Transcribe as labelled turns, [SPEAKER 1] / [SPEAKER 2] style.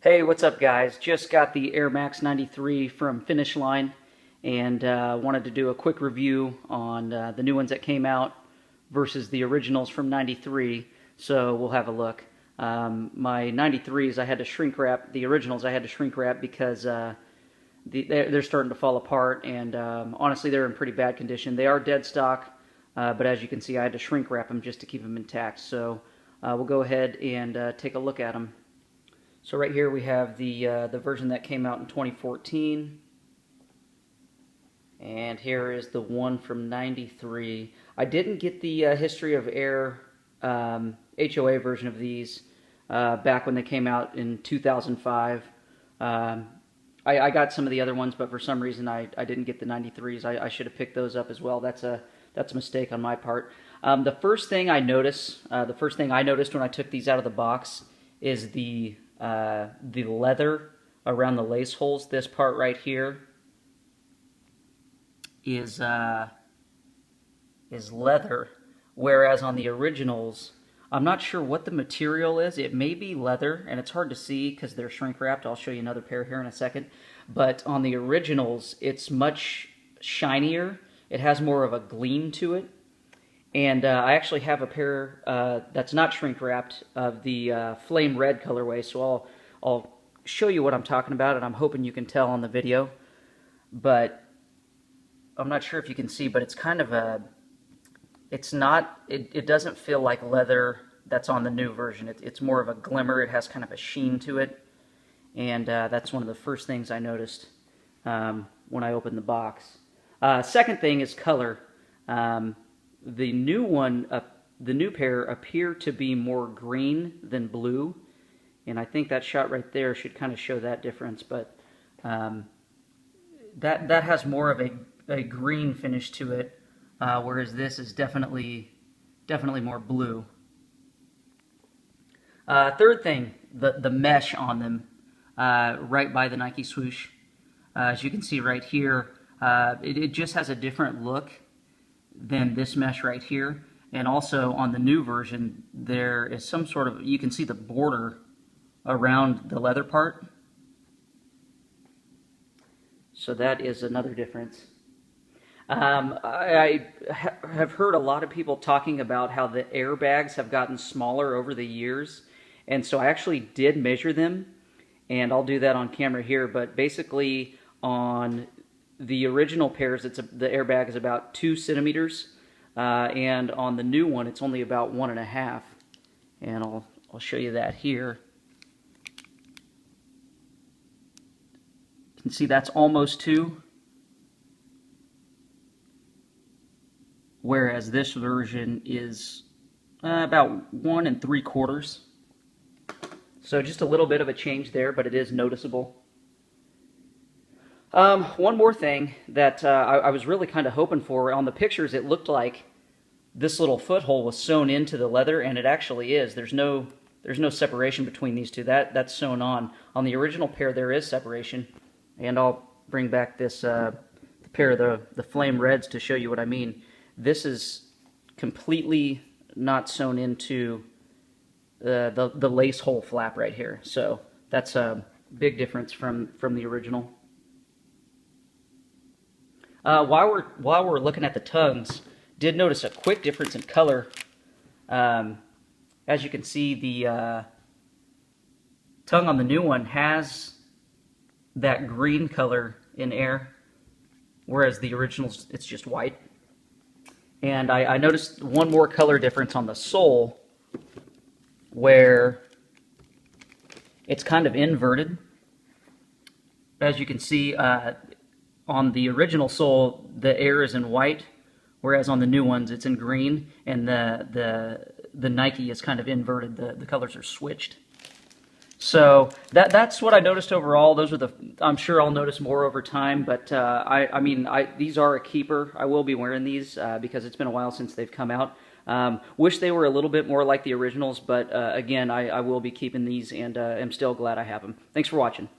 [SPEAKER 1] Hey, what's up guys? Just got the Air Max 93 from Finish Line and wanted to do a quick review on the new ones that came out versus the originals from 93, so we'll have a look. My 93s I had to shrink wrap, the originals I had to shrink wrap because they're starting to fall apart, and honestly they're in pretty bad condition. They are dead stock, but as you can see I had to shrink wrap them just to keep them intact, so we'll go ahead and take a look at them. So right here we have the version that came out in 2014, and here is the one from 93. I didn't get the History of Air HOA version of these back when they came out in 2005. I got some of the other ones, but for some reason I didn't get the 93s. I should have picked those up as well. That's a mistake on my part. The first thing I noticed when I took these out of the box is the leather around the lace holes. This part right here is leather, whereas on the originals, I'm not sure what the material is. It may be leather, and it's hard to see because they're shrink wrapped. I'll show you another pair here in a second. But on the originals, it's much shinier. It has more of a gleam to it. And I actually have a pair that's not shrink wrapped of the flame red colorway, so I'll show you what I'm talking about, and I'm hoping you can tell on the video. But I'm not sure if you can see, but it's kind of a, it doesn't feel like leather that's on the new version. It's more of a glimmer. It has kind of a sheen to it, and that's one of the first things I noticed when I opened the box. Second thing is color. The new pair appear to be more green than blue, and I think that shot right there should kind of show that difference. But that has more of a green finish to it, whereas this is definitely more blue. Third thing, the mesh on them, right by the Nike swoosh. As you can see right here, it just has a different look than this mesh right here. And also on the new version there is some sort of, you can see the border around the leather part, so that is another difference. I have heard a lot of people talking about how the airbags have gotten smaller over the years, and so I actually did measure them, and I'll do that on camera here. But basically on the original pairs, the airbag is about 2 centimeters, and on the new one, it's only about 1.5. And I'll show you that here. You can see that's almost 2, whereas this version is about 1 3/4. So just a little bit of a change there, but it is noticeable. One more thing that I was really kind of hoping for. On the pictures, it looked like this little foothold was sewn into the leather, and it actually is. There's no separation between these two. That's sewn on. On the original pair, there is separation, and I'll bring back this the pair of the flame reds to show you what I mean. This is completely not sewn into the lace hole flap right here. So that's a big difference from the original. While we're looking at the tongues, did notice a quick difference in color. As you can see, the tongue on the new one has that green color in air, whereas the originals, it's just white. And I noticed one more color difference on the sole, where it's kind of inverted. As you can see, on the original sole, the air is in white, whereas on the new ones it's in green, and the Nike is kind of inverted. The colors are switched. So that's what I noticed overall. Those are I'm sure I'll notice more over time, but I mean these are a keeper. I will be wearing these because it's been a while since they've come out. Wish they were a little bit more like the originals, but again, I will be keeping these, and am still glad I have them. Thanks for watching.